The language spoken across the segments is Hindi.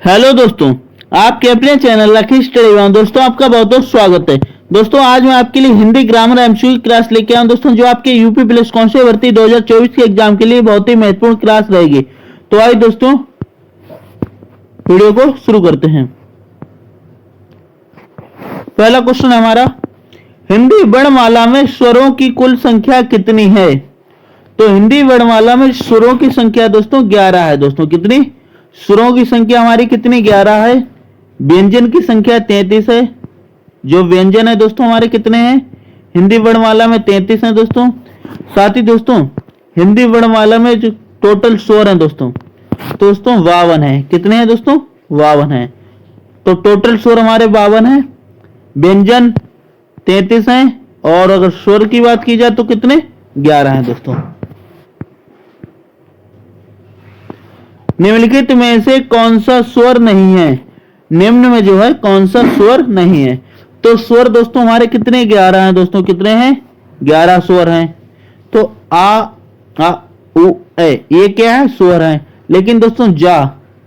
हेलो दोस्तों, आपके अपने चैनल लकी स्टडी में दोस्तों आपका बहुत बहुत स्वागत है। दोस्तों आज मैं आपके लिए हिंदी ग्रामर एमसीक्यू क्लास लेके आया हूं दोस्तों, जो आपके यूपी पुलिस कांस्टेबल भर्ती 2024 के एग्जाम के लिए बहुत ही महत्वपूर्ण क्लास रहेगी। तो आइए दोस्तों वीडियो को शुरू करते हैं। पहला क्वेश्चन है हमारा, हिंदी वर्णमाला में स्वरों की कुल संख्या कितनी है? तो हिंदी वर्णमाला में स्वरों की संख्या दोस्तों 11 है। दोस्तों कितनी स्वरों की संख्या हमारी कितनी 11 है। व्यंजन की संख्या 33 है। जो व्यंजन है दोस्तों हमारे कितने हैं हिंदी वर्णमाला में? 33 है दोस्तों। साथ ही दोस्तों हिंदी वर्णमाला में जो टोटल स्वर है दोस्तों 52 है। कितने हैं दोस्तों? 52 है। तो टोटल स्वर हमारे 52 है, व्यंजन 33 है, और अगर स्वर की बात की जाए तो कितने 11 है दोस्तों। निम्नलिखित में से कौन सा स्वर नहीं है? निम्न में जो है कौन सा स्वर नहीं है? तो स्वर दोस्तों हमारे कितने 11 हैं दोस्तों। कितने हैं? 11 स्वर हैं। तो आ उ ए ये क्या है? स्वर है। लेकिन दोस्तों जा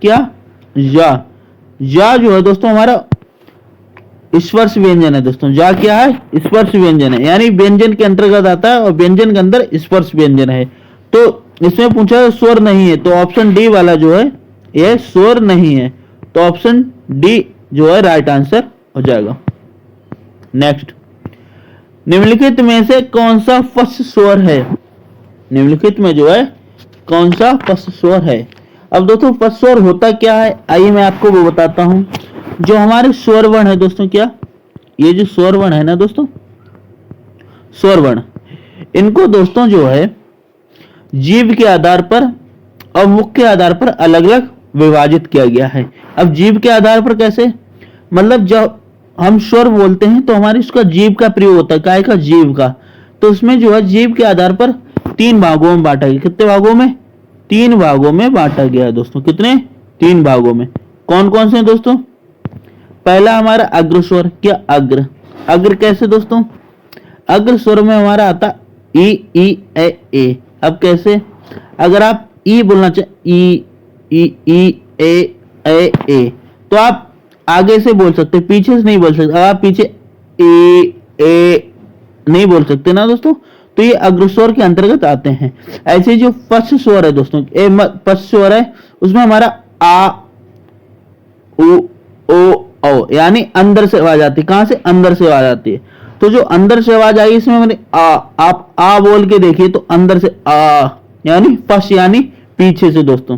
क्या जा जो है दोस्तों हमारा स्पर्श व्यंजन है दोस्तों। जा क्या है? स्पर्श व्यंजन है, यानी व्यंजन के अंतर्गत आता है और व्यंजन के अंदर स्पर्श व्यंजन है। तो इसमें पूछा है स्वर नहीं है, तो ऑप्शन डी वाला जो है यह स्वर नहीं है। तो ऑप्शन डी जो है राइट आंसर हो जाएगा। नेक्स्ट, निम्नलिखित में से कौन सा फर्स्ट स्वर है? निम्नलिखित में जो है कौन सा फर्स्ट स्वर है? अब दोस्तों फर्स्ट स्वर होता क्या है, आइए मैं आपको वो बताता हूं। जो हमारे स्वर वर्ण है दोस्तों, क्या ये जो स्वर वर्ण है ना दोस्तों, स्वर वर्ण, इनको दोस्तों जो है जीव के आधार पर और मुख के आधार पर अलग अलग विभाजित किया गया है। अब जीव के आधार पर कैसे? मतलब जब हम स्वर बोलते हैं तो हमारे उसका जीव का प्रयोग होता है। काय का? जीव का। तो उसमें जो है जीव के आधार पर 3 भागों में बांटा गया। कितने भागों में? 3 भागों में बांटा गया है दोस्तों। कितने? 3 भागों में। कौन कौन से हैं दोस्तों? पहला हमारा अग्र स्वर। क्या? अग्र। अग्र कैसे दोस्तों? अग्र स्वर में हमारा आता ई ए। अब कैसे? अगर आप ई बोलना चाहे ई ए, तो आप आगे से बोल सकते, पीछे से नहीं बोल सकते। आप पीछे ए नहीं बोल सकते ना दोस्तों, तो ये अग्र स्वर के अंतर्गत आते हैं। ऐसे जो फर्स्ट स्वर है दोस्तों, फर्स्ट स्वर है उसमें हमारा आ उ ओ यानी अंदर से आवाज आती है। कहां से? अंदर से आवाज आती है। तो जो अंदर से आवाज आई इसमें मैंने आप आ बोल के देखिए तो अंदर से आ, यानी फर्स्ट यानी पीछे से दोस्तों।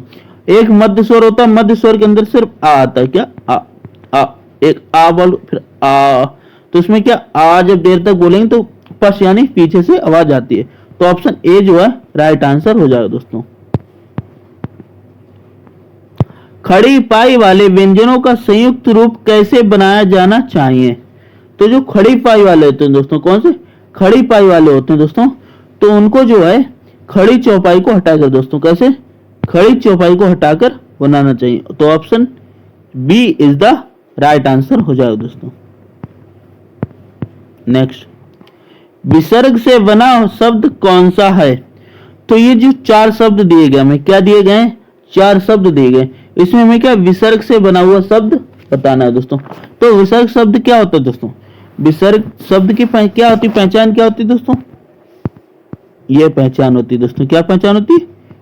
एक मध्य स्वर होता है, मध्य स्वर के अंदर सिर्फ आ आता है। क्या? आ एक आ बोलो फिर आ, तो इसमें क्या आ जब देर तक बोलेंगे तो फर्स्ट यानी पीछे से आवाज आती है। तो ऑप्शन ए जो है राइट आंसर हो जाएगा दोस्तों। खड़ी पाई वाले व्यंजनों का संयुक्त रूप कैसे बनाया जाना चाहिए? तो जो खड़ी पाई वाले होते हैं दोस्तों, कौन से खड़ी पाई वाले होते हैं दोस्तों, तो उनको जो है खड़ी चौपाई को हटाकर दोस्तों, कैसे खड़ी चौपाई को हटाकर बनाना चाहिए। तो option B is the right answer हो जाएगा दोस्तों। नेक्स्ट, विसर्ग से बना शब्द कौन सा है? तो ये जो 4 शब्द दिए गए हमें, क्या दिए गए? 4 शब्द दिए गए। इसमें हमें क्या विसर्ग से बना हुआ शब्द बताना है दोस्तों। तो विसर्ग शब्द क्या होता है दोस्तों? विसर्ग शब्द की क्या होती, पहचान क्या होती दोस्तों? ये पहचान होती दोस्तों। क्या पहचान होती?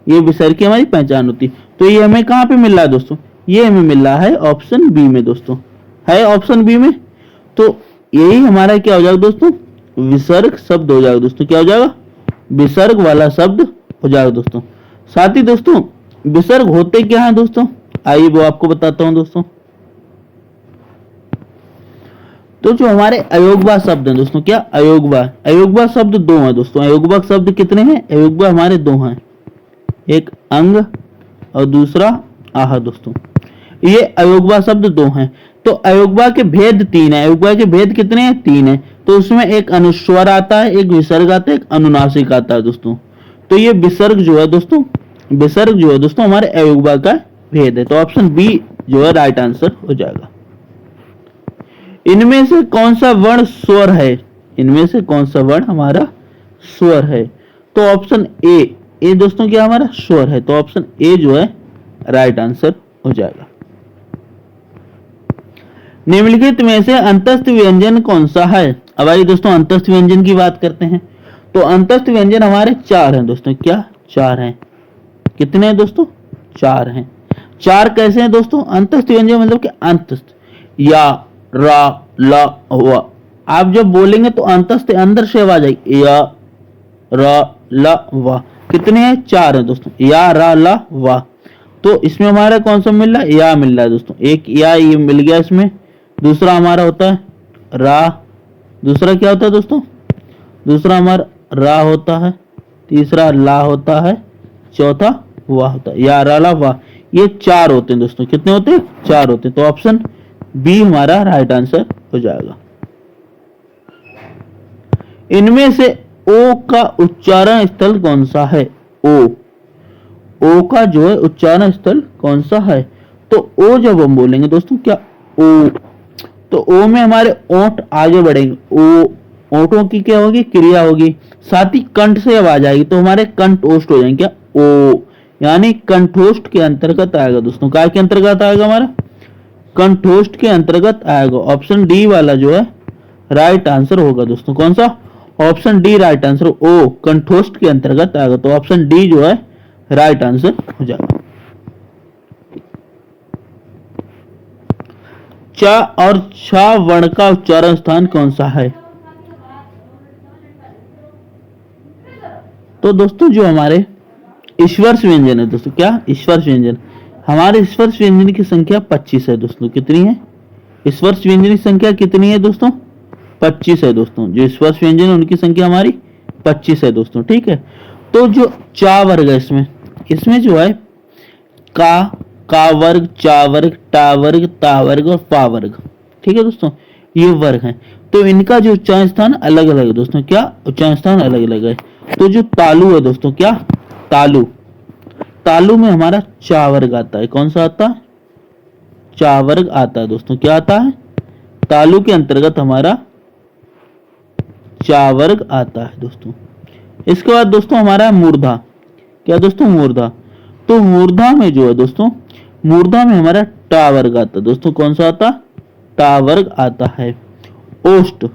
ये विसर्ग की हमारी पहचान होती। तो ये हमें कहां पे मिल रहा है दोस्तों? ये हमें मिल रहा है ऑप्शन बी में दोस्तों। है ऑप्शन बी में। तो यही हमारा क्या हो जाएगा दोस्तों? विसर्ग शब्द हो जाएगा दोस्तों। क्या हो जाएगा? विसर्ग वाला शब्द हो जाएगा दोस्तों। साथ ही दोस्तों विसर्ग होते क्या है दोस्तों, आइए वो आपको बताता हूं दोस्तों। तो जो हमारे अयोगवा शब्द हैं दोस्तों, क्या अयोगवा शब्द 2 हैं दोस्तों। अयोगवा शब्द कितने हैं? अयोगवा हमारे 2 हैं, एक अंग और दूसरा आह दोस्तों। ये अयोगवा शब्द 2 हैं। तो अयोगवा के भेद 3 है। अयोगवा के भेद कितने हैं? 3 है। तो उसमें एक अनुस्वर आता है, एक विसर्ग आता है, एक अनुनासिक आता है दोस्तों। तो ये विसर्ग जो है दोस्तों हमारे अयोगवा का भेद है। तो ऑप्शन बी जो है राइट आंसर हो जाएगा। इनमें से कौन सा वर्ण स्वर है? इनमें से कौन सा वर्ण हमारा स्वर है? तो ऑप्शन ए दोस्तों क्या हमारा स्वर है। तो ऑप्शन ए जो है राइट आंसर हो जाएगा। निम्नलिखित में से अंतस्थ व्यंजन कौन सा है। अब आइए दोस्तों अंतस्थ व्यंजन की बात करते हैं। तो अंतस्थ व्यंजन हमारे चार हैं दोस्तों। क्या चार हैं? कितने हैं दोस्तों? चार हैं। चार कैसे हैं दोस्तों? अंतस्थ व्यंजन मतलब कि अंतस्थ, या, रा, ला, वा। आप जब बोलेंगे तो अंतस्थ अंदर से आवाज आएगी, या, रा, ला, वा। कितने हैं? चार हैं दोस्तों। या, रा, ला, वा। तो इसमें हमारा कौन सा मिल रहा है? या मिल रहा है दोस्तों। एक या ये मिल गया इसमें। दूसरा हमारा होता है रा। दूसरा क्या होता है दोस्तों? दूसरा हमारा रा होता है। तीसरा ला होता है। चौथा वाह होता है। या, रा, ला, वाह। ये चार होते हैं दोस्तों। कितने होते हैं? चार होते हैं। तो ऑप्शन बी हमारा राइट आंसर हो जाएगा। इनमें से ओ का उच्चारण स्थल कौन सा है? ओ, ओ का जो है उच्चारण स्थल कौन सा है? तो ओ जब हम बोलेंगे दोस्तों, क्या ओ, तो ओ में हमारे ओंठ आगे बढ़ेंगे। ओ, ओंठों की क्या होगी? क्रिया होगी। साथ ही कंठ से आवाज आएगी तो हमारे कंठोष्ठ हो जाएंगे। क्या? ओ, यानी कंठोष्ठ के अंतर्गत आएगा दोस्तों। काय के अंतर्गत आएगा? हमारा कंठोष्ठ के अंतर्गत आएगा। ऑप्शन डी वाला जो है राइट आंसर होगा दोस्तों। कौन सा? Option D right answer. ओ कंठोष्ठ के अंतर्गत आएगा तो ऑप्शन डी जो है राइट आंसर हो जाएगा। च और छ वर्ण का उच्चारण स्थान कौन सा है? तो दोस्तों जो हमारे स्पर्श व्यंजन है दोस्तों, क्या स्पर्श व्यंजन, हमारे स्पर्श व्यंजन की संख्या 25 है दोस्तों। कितनी है? स्पर्श व्यंजन की संख्या कितनी है दोस्तों? 25 है दोस्तों। जो स्पर्श व्यंजन है उनकी संख्या हमारी 25 है दोस्तों। ठीक है। तो जो चा वर्ग है इसमें जो है का वर्ग, चा वर्ग, टा वर्ग, ता वर्ग और पा वर्ग। ठीक है दोस्तों, ये वर्ग हैं। तो इनका जो उच्चारण स्थान अलग अलग है दोस्तों। क्या उच्चारण स्थान अलग अलग है? तो जो तालु है दोस्तों, क्या तालु, तालु में हमारा चा वर्ग आता है। कौन सा आता है? चा वर्ग आता है दोस्तों। क्या आता है? तालु के अंतर्गत हमारा चा वर्ग आता है दोस्तों। इसके बाद दोस्तों हमारा मूर्धा। क्या दोस्तों? मूर्धा। तो मूर्धा में जो है दोस्तों, मूर्धा में हमारा टा वर्ग आता है दोस्तों। कौन सा आता? टा वर्ग आता है। ओष्ठ,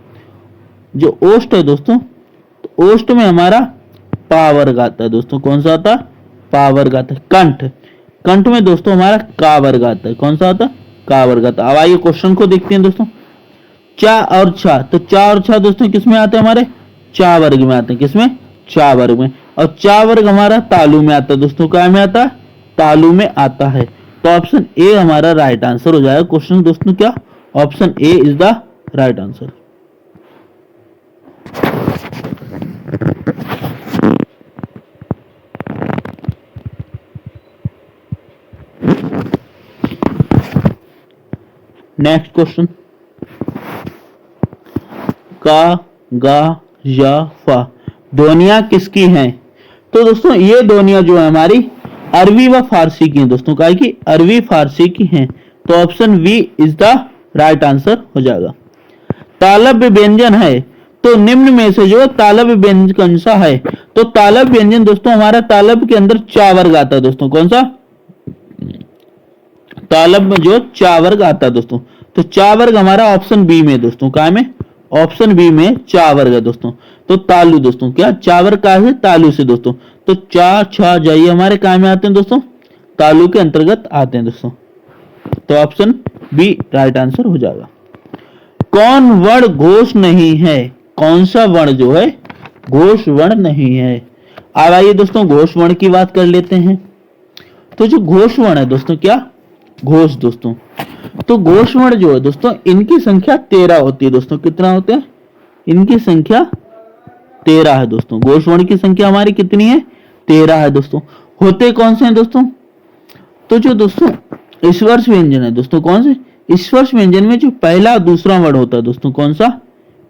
जो ओष्ठ है दोस्तों, तो ओष्ठ में हमारा पा वर्ग आता है दोस्तों। कौन सा आता? पा वर्ग आता है। कंठ, कंठ में दोस्तों हमारा का वर्ग आता है। कौन सा आता? का वर्ग आता है। अब आइए क्वेश्चन को देखते हैं दोस्तों। चा और छा, तो चा और छा दोस्तों किसमें आते हैं? हमारे चा वर्ग में आते हैं। किसमें? चा वर्ग में। और चा वर्ग हमारा तालु में आता है दोस्तों। क्या में आता है? तालु में आता है। तो ऑप्शन ए हमारा राइट आंसर हो जाएगा। क्वेश्चन दोस्तों क्या? Option A is the right answer. Next question, का, गा, या, फा ध्वनियां किसकी हैं? तो दोस्तों ये ध्वनियां जो है हमारी अरबी व फारसी की हैं दोस्तों। क्या की? अरबी फारसी की हैं। तो option B is the right answer हो जाएगा। तालव्य व्यंजन है, तो निम्न में से जो तालव्य व्यंजन कौन सा है? तो तालव्य व्यंजन दोस्तों हमारा तालव्य के अंदर चा वर्ग आता है दोस्तों। कौन सा? तालव्य में जो चा वर्ग आता है दोस्तों। तो चा वर्ग हमारा ऑप्शन बी में दोस्तों। क्या में? ऑप्शन बी में चा वर्ग है दोस्तों। तो तालु दोस्तों, क्या चा वर्ग का है? तालु से दोस्तों। तो चा, छा, जाइए हमारे काय में आते हैं दोस्तों? तालु के अंतर्गत आते हैं दोस्तों। तो ऑप्शन बी राइट आंसर हो जाएगा। कौन वर्ण घोष नहीं है? कौन सा वर्ण जो है घोष वर्ण नहीं है? अब आइए दोस्तों घोष वर्ण की बात कर लेते हैं। तो जो घोष वर्ण है दोस्तों, क्या घोष दोस्तों, तो घोष वर्ण जो है दोस्तों इनकी संख्या 13 होती है दोस्तों। कितना होते हैं? इनकी संख्या 13 है दोस्तों। घोष वर्ण की संख्या हमारी कितनी है? 13 है दोस्तों। होते कौन से हैं दोस्तों? तो जो दोस्तों स्पर्श व्यंजन है दोस्तों, कौन से स्पर्श व्यंजन में जो पहला और दूसरा वर्ण होता है दोस्तों, कौन सा?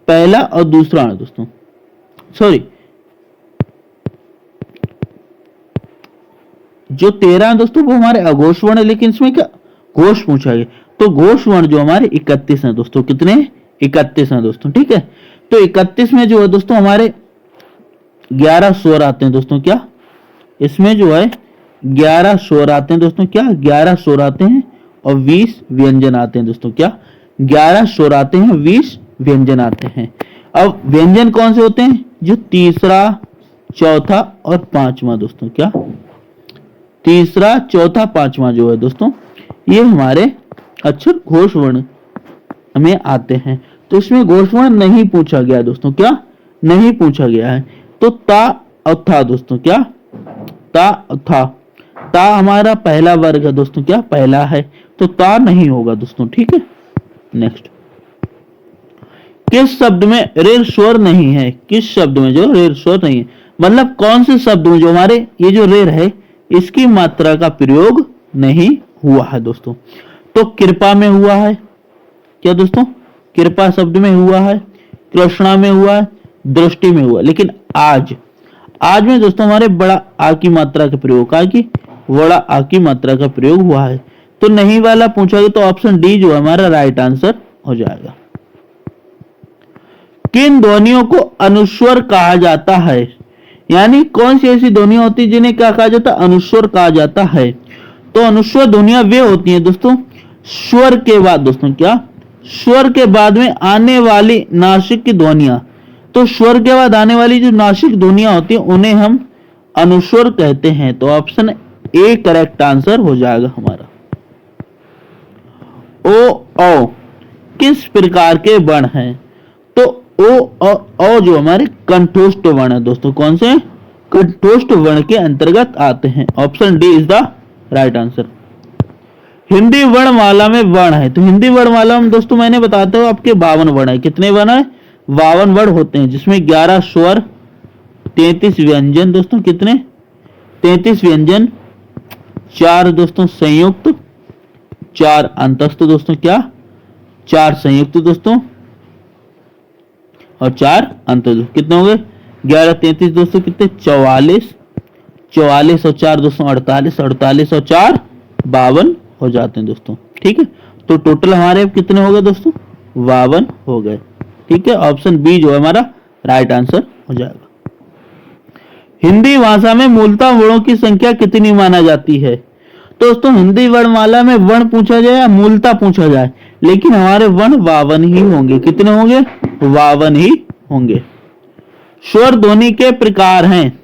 पहला और दूसरा है दोस्तों। सॉरी, जो 13 है दोस्तों वो हमारे अघोष वर्ण है, लेकिन इसमें क्या घोष पूछा गया। तो घोष वर्ण जो हमारे 31 है दोस्तों। कितने? 31 है दोस्तों। ठीक है। तो 31 में जो है दोस्तों हमारे 11 स्वर आते हैं दोस्तों। क्या इसमें जो है 11 स्वर आते हैं दोस्तों। क्या 11 स्वर आते हैं और 20 व्यंजन आते हैं दोस्तों। क्या 11 स्वर आते हैं, 20 व्यंजन आते हैं। अब व्यंजन कौन से होते हैं? जो तीसरा, चौथा और पांचवा दोस्तों, क्या तीसरा, चौथा, पांचवा जो है दोस्तों, ये हमारे अक्षर घोष वर्ण में आते हैं। तो इसमें घोष वर्ण नहीं पूछा गया दोस्तों, क्या नहीं पूछा गया है। तो ता और था दोस्तों, क्या ता और था। ता हमारा पहला वर्ग है दोस्तों, क्या पहला है, तो ता नहीं होगा दोस्तों, ठीक है। नेक्स्ट, किस शब्द में रेर स्वर नहीं है? किस शब्द में जो रेर स्वर नहीं है, मतलब कौन से शब्द में जो हमारे ये जो रेर है इसकी मात्रा का प्रयोग नहीं हुआ है दोस्तों? तो कृपा में हुआ है, क्या दोस्तों, कृपा शब्द में हुआ है, कृष्णा में हुआ है, दृष्टि में हुआ। लेकिन आज में दोस्तों हमारे बड़ा आ की मात्रा का प्रयोग, का की बड़ा आ की मात्रा का प्रयोग हुआ है। तो नहीं वाला पूछा गया, तो ऑप्शन डी जो हमारा राइट आंसर हो जाएगा। किन ध्वनियों को अनुस्वर कहा जाता है? यानी कौन सी ऐसी ध्वनियां होती है जिन्हें क्या कहा जाता है? अनुस्वर कहा जाता है। तो अनुस्वर ध्वनियां वे होती हैं दोस्तों स्वर के बाद, दोस्तों क्या स्वर के बाद में आने वाली नासिक की ध्वनियां। तो स्वर के बाद आने वाली जो नासिक ध्वनियां होती हैं उन्हें हम अनुस्वर कहते हैं। तो ऑप्शन ए करेक्ट आंसर हो जाएगा हमारा। ओ किस प्रकार के वर्ण हैं? तो ओ और ओ जो हमारे कंठोष्ठ वर्ण है दोस्तों, कौन से कंठोष्ठ वर्ण के अंतर्गत आते हैं। Option D is the right answer. Hindi वर्णमाला में वर्ण है, तो हिंदी वर्णमाला में दोस्तों मैंने बताता हूं आपके 52 वर्ण है। कितने वर्ण है? 52 वर्ण होते हैं, जिसमें 11 स्वर, 33 व्यंजन दोस्तों, कितने 33 व्यंजन, 4 दोस्तों संयुक्त, 4 अंतस्थ दोस्तों, क्या 4 संयुक्त दोस्तों और 4 अंतस्थ। कितने हो गए? 11 33 दोस्तों, कितने 44, 44 और 4 दोस्तों 48, 48 और 4 52 हो जाते हैं दोस्तों, ठीक है। तो टोटल हमारे कितने हो गए दोस्तों? 52 हो गए, ठीक है। ऑप्शन बी जो है हमारा राइट आंसर हो जाएगा। हिंदी भाषा में मूलतः वर्णों की संख्या कितनी माना जाती है? दोस्तों हिंदी वर्णमाला में वर्ण पूछा जाए या मूलतः पूछा जाए, लेकिन हमारे वर्ण 52 ही होंगे। कितने होंगे? 52 ही होंगे। स्वर ध्वनि के प्रकार हैं।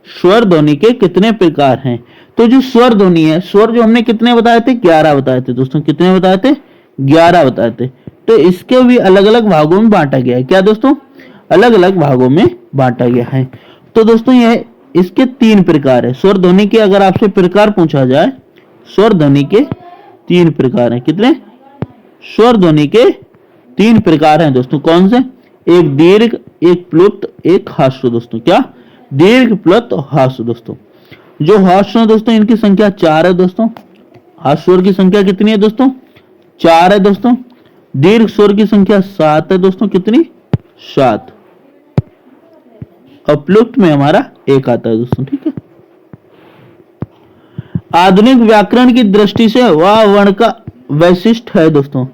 स्वर ध्वनि के कितने प्रकार हैं? तो जो स्वर ध्वनि है, स्वर जो हमने कितने बताए थे? 11 बताए थे दोस्तों। कितने बताए थे? 11 बताए थे। तो इसके भी अलग अलग भागों में बांटा गया है। क्या दोस्तों? अलग अलग भागों में बांटा गया है। तो दोस्तों यह इसके 3 प्रकार है। स्वर ध्वनि के अगर आपसे प्रकार पूछा जाए, स्वर ध्वनि के 3 प्रकार हैं। कितने? स्वर ध्वनि के 3 प्रकार हैं दोस्तों। कौन से? एक दीर्घ, एक प्लुप्त, एक हास्य दोस्तों। क्या? दीर्घ, प्लुप्त और हास्य दोस्तों। जो हास्य दोस्तों इनकी संख्या 4 है दोस्तों। हास्य स्वर की संख्या कितनी है दोस्तों? 4 है दोस्तों। दीर्घ स्वर की संख्या 7 है दोस्तों। कितनी? 7। और प्लुप्त में हमारा 1 आता है दोस्तों, ठीक है। आधुनिक व्याकरण की दृष्टि से वह वर्ण का वैशिष्ट है दोस्तों।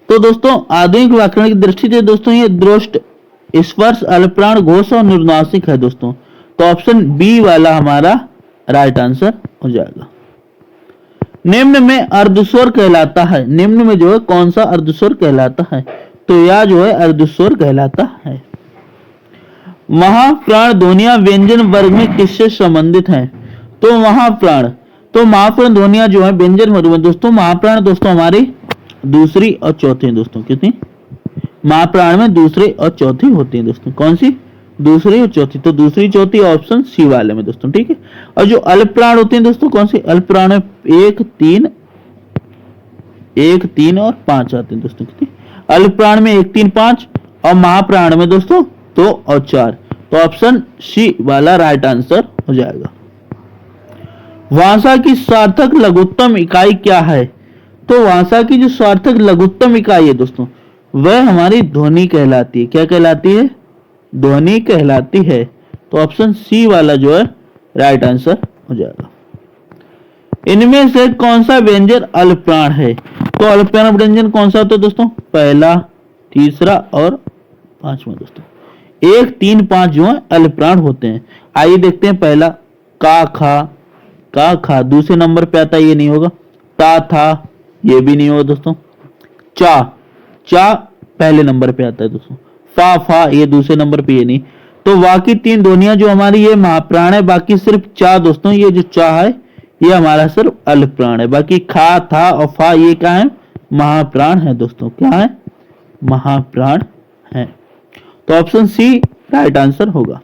तो दोस्तों आधुनिक व्याकरण की दृष्टि से दोस्तों ये दृष्ट, स्पर्श, अल्पप्राण, घोष और निर्नासिक है दोस्तों। तो ऑप्शन बी वाला हमारा राइट आंसर हो जाएगा। निम्न में अर्धस्वर कहलाता है। निम्न में जो है कौन सा अर्धस्वर कहलाता है? तो यह जो है अर्धस्वर कहलाता है। महाप्राण ध्वनियां व्यंजन वर्ग में किससे संबंधित हैं? तो महाप्राण, तो महाप्राण ध्वनियां जो है व्यंजन वर्ग में दोस्तों, महाप्राण दोस्तों हमारी दूसरी और चौथी दोस्तों। कितनी? महाप्राण में दूसरी और चौथी होती है दोस्तों। कौन सी? दूसरी और चौथी। तो दूसरी चौथी ऑप्शन सी वाले में दोस्तों, ठीक है। और जो अल्पप्राण होते हैं दोस्तों, कौन सी? अल्पप्राण में 1 3 और 5 आते हैं दोस्तों। कितनी? अल्पप्राण में 1 3 5 और महाप्राण में दोस्तों 2 और 4। तो ऑप्शन सी वाला राइट आंसर हो जाएगा। भाषा की सार्थक लघुत्तम इकाई क्या है? तो भाषा की जो सार्थक लघुत्तम इकाई है दोस्तों, वह हमारी ध्वनि कहलाती है। क्या कहलाती है? ध्वनि कहलाती है। तो ऑप्शन सी वाला जो है राइट आंसर हो जाएगा। इनमें से कौन सा व्यंजन अल्पप्राण है? तो अल्पप्राण व्यंजन कौन सा होता है दोस्तों? पहला, तीसरा और 5वां दोस्तों। 1 3 5 जो है अल्पप्राण होते हैं। आइए देखते हैं। पहला का खा दूसरे नंबर पे आता है, ये नहीं होगा। ता था, ये भी नहीं होगा दोस्तों। चा चा पहले नंबर पे आता है दोस्तों, फा फा ये दूसरे नंबर पे, ये नहीं। तो बाकी 3 ध्वनियां जो हमारी ये महाप्राण है, बाकी सिर्फ चा दोस्तों, ये जो चा है ये हमारा सिर्फ अल्प प्राण है। बाकी खा था और फा ये क्या है, महाप्राण है दोस्तों, क्या है, महाप्राण है। तो ऑप्शन सी राइट आंसर होगा।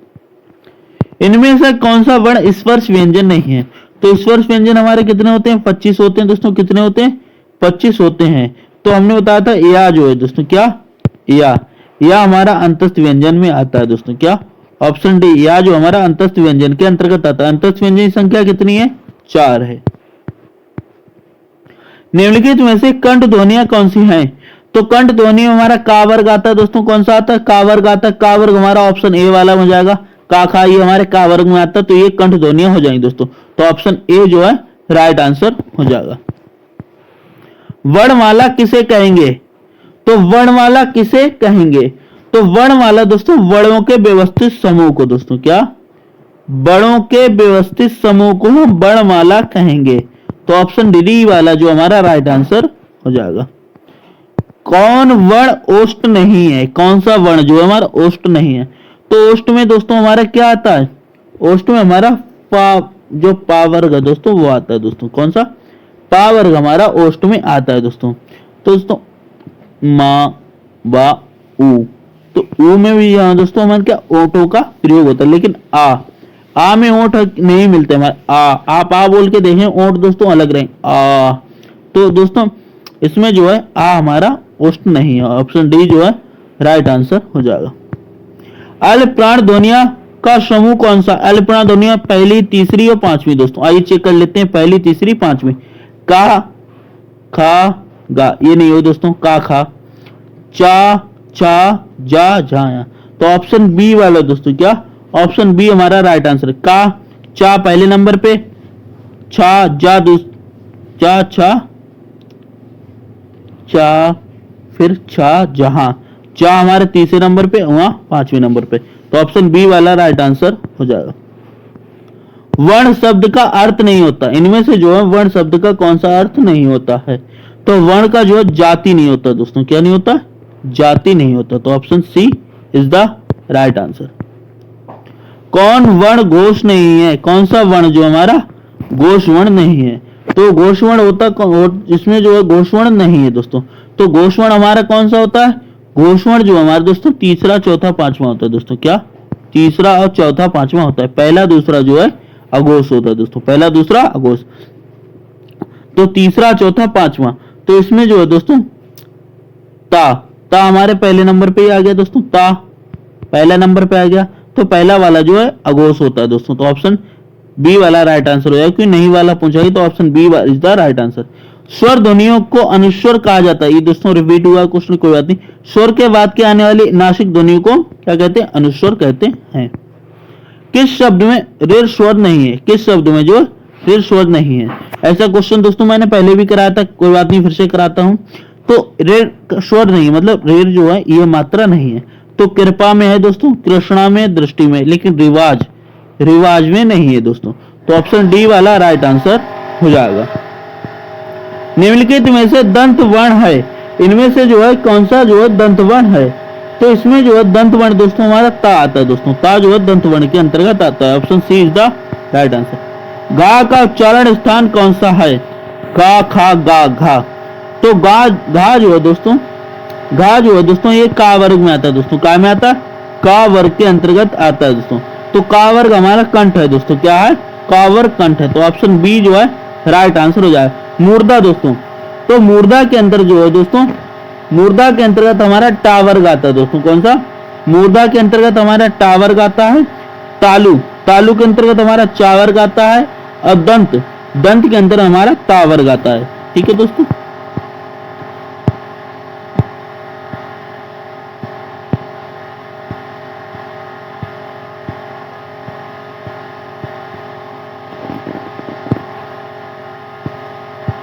इनमें से कौन सा वर्ण स्पर्श व्यंजन नहीं है? तो स्पर्श व्यंजन हमारे कितने होते हैं, 25 होते हैं दोस्तों। कितने होते हैं, 25 होते हैं। तो हमने बताया था या जो है दोस्तों, क्या, या हमारा अंतस्थ व्यंजन में आता है दोस्तों, क्या, ऑप्शन डी, या जो हमारा अंतस्थ व्यंजन के अंतर्गत आता है। अंतस्थ व्यंजन की संख्या कितनी है, 4 है। निम्नलिखित में से कंठ ध्वनियां कौन सी हैं? तो कंठ ध्वनि हमारा का वर्ग आता है दोस्तों। कौन सा आता है, का वर्ग आता है। का वर्ग हमारा ऑप्शन ए वाला हो जाएगा, का खा ये हमारे का वर्ग में आता है, तो ये कंठ ध्वनियां हो जाएंगी दोस्तों। तो ऑप्शन ए जो है राइट आंसर हो जाएगा। वर्णमाला किसे कहेंगे? तो वर्णमाला किसे कहेंगे? तो वर्णमाला दोस्तों वर्णों के व्यवस्थित समूह को दोस्तों, क्या, वर्णों के व्यवस्थित समूह को हम वर्णमाला कहेंगे। तो ऑप्शन डी वाला जो हमारा राइट आंसर हो जाएगा। कौन वर्ण ओष्ठ नहीं है? कौन सा वर्ण जो हमारा ओष्ठ नहीं है? तो ओष्ठ में दोस्तों हमारा क्या आता है, ओष्ठ में हमारा जो पा वर्ग है दोस्तों वो आता है दोस्तों। कौन सा, पा वर्ग हमारा ओष्ठ में आता है दोस्तों। तो दोस्तों मा बा उ, तो उ में भी यहाँ दोस्तों हमारे क्या ओठों का प्रयोग होता है, लेकिन आ में ओठ नहीं मिलते हमारे। आप आ बोल के देखें, ओठ दोस्तों अलग रहे, आ। तो दोस्तों इसमें जो है आ हमारा ओष्ठ नहीं है। ऑप्शन डी जो है राइट आंसर हो जाएगा। अल्प प्राण ध्वनिया का समूह कौन सा? अल्प प्राण ध्वनिया पहली, तीसरी और पांचवी दोस्तों। आइए चेक कर लेते हैं, पहली, तीसरी, पांचवी। का, खा, गा ये नहीं हो दोस्तों, का खा, चा, छा, जा, झाया। तो ऑप्शन बी वाला दोस्तों, क्या, ऑप्शन बी हमारा राइट आंसर। का, चा पहले नंबर पे, छा, जा चा, छा, चा, फिर छा, जहां, चा हमारे तीसरे नंबर पे, वहां पांचवें नंबर पे। तो ऑप्शन बी वाला राइट आंसर हो जाएगा। वर्ण शब्द का अर्थ नहीं होता, इनमें से जो है वर्ण शब्द का कौन सा अर्थ नहीं होता है? तो वर्ण का जो है जाति नहीं होता दोस्तों, क्या नहीं होता, जाति नहीं होता। तो option C is the right answer. कौन वर्ण घोष नहीं है? कौन सा वर्ण जो हमारा घोष वर्ण नहीं है? तो घोष वर्ण होता, इसमें जो है घोष वर्ण नहीं है दोस्तों। तो घोष वर्ण हमारा कौन सा होता है? घोष वर्ण जो हमारा दोस्तों तीसरा, चौथा, पांचवा होता है दोस्तों, क्या, तीसरा और चौथा, पांचवा होता है। पहला दूसरा जो है अघोष होता है दोस्तों, पहला दूसरा अघोष। तो तीसरा, चौथा, पांचवा, तो इसमें जो है दोस्तों ता हमारे पहले नंबर पे ही आ गया दोस्तों, ता पहला नंबर पे आ गया। तो पहला वाला जो है अघोष होता है दोस्तों। तो ऑप्शन बी वाला राइट आंसर हो जाएगा, क्योंकि नहीं वाला पूछा तो option B is the right answer. स्वर ध्वनियों को अनुस्वर कहा जाता है। ये दोस्तों रिपीट हुआ क्वेश्चन, कोई बात नहीं। स्वर के बाद के आने वाली नासिक ध्वनियों को क्या कहते हैं? अनुस्वर कहते हैं। किस शब्द में ऋ स्वर नहीं है? किस शब्द में जो ऋ स्वर नहीं है? ऐसा क्वेश्चन दोस्तों मैंने पहले भी कराया था, कोई बात नहीं फिर से कराता हूं। तो ऋ स्वर नहीं, मतलब ऋ जो है ये मात्रा नहीं है। तो कृपा में है दोस्तों, कृष्णा में, दृष्टि में, लेकिन रिवाज में नहीं है दोस्तों। तो ऑप्शन डी वाला राइट आंसर हो जाएगा। निम्नलिखित में से दंत वर्ण है, इनमें से जो है कौन सा जो है दंत वर्ण है? तो इसमें जो है दंत वर्ण दोस्तों हमारा ता आता है दोस्तों, ता जो है दंत वर्ण के अंतर्गत आता है। Option C is the right answer. गा का उच्चारण स्थान कौन सा है? गा, खा, गा, घा। तो घा जो है दोस्तों, घा जो है दोस्तों ये का वर्ग में आता है दोस्तों, का में आता है, का वर्ग के अंतर्गत आता है दोस्तों। तो का वर्ग हमारा कंठ है दोस्तों, क्या है, का वर्ग कंठ है। तो ऑप्शन बी जो है राइट आंसर हो जाए। मूर्धा दोस्तों, तो मूर्धा के अंदर जो है दोस्तों, मूर्धा के अंतर्गत हमारा टा वर्ग आता है दोस्तों। कौन सा? मूर्धा के अंतर्गत हमारा टा वर्ग आता है। तालु के अंतर्गत हमारा चा वर्ग आता है। और दंत के अंदर हमारा ता वर्ग आता है। ठीक है दोस्तों।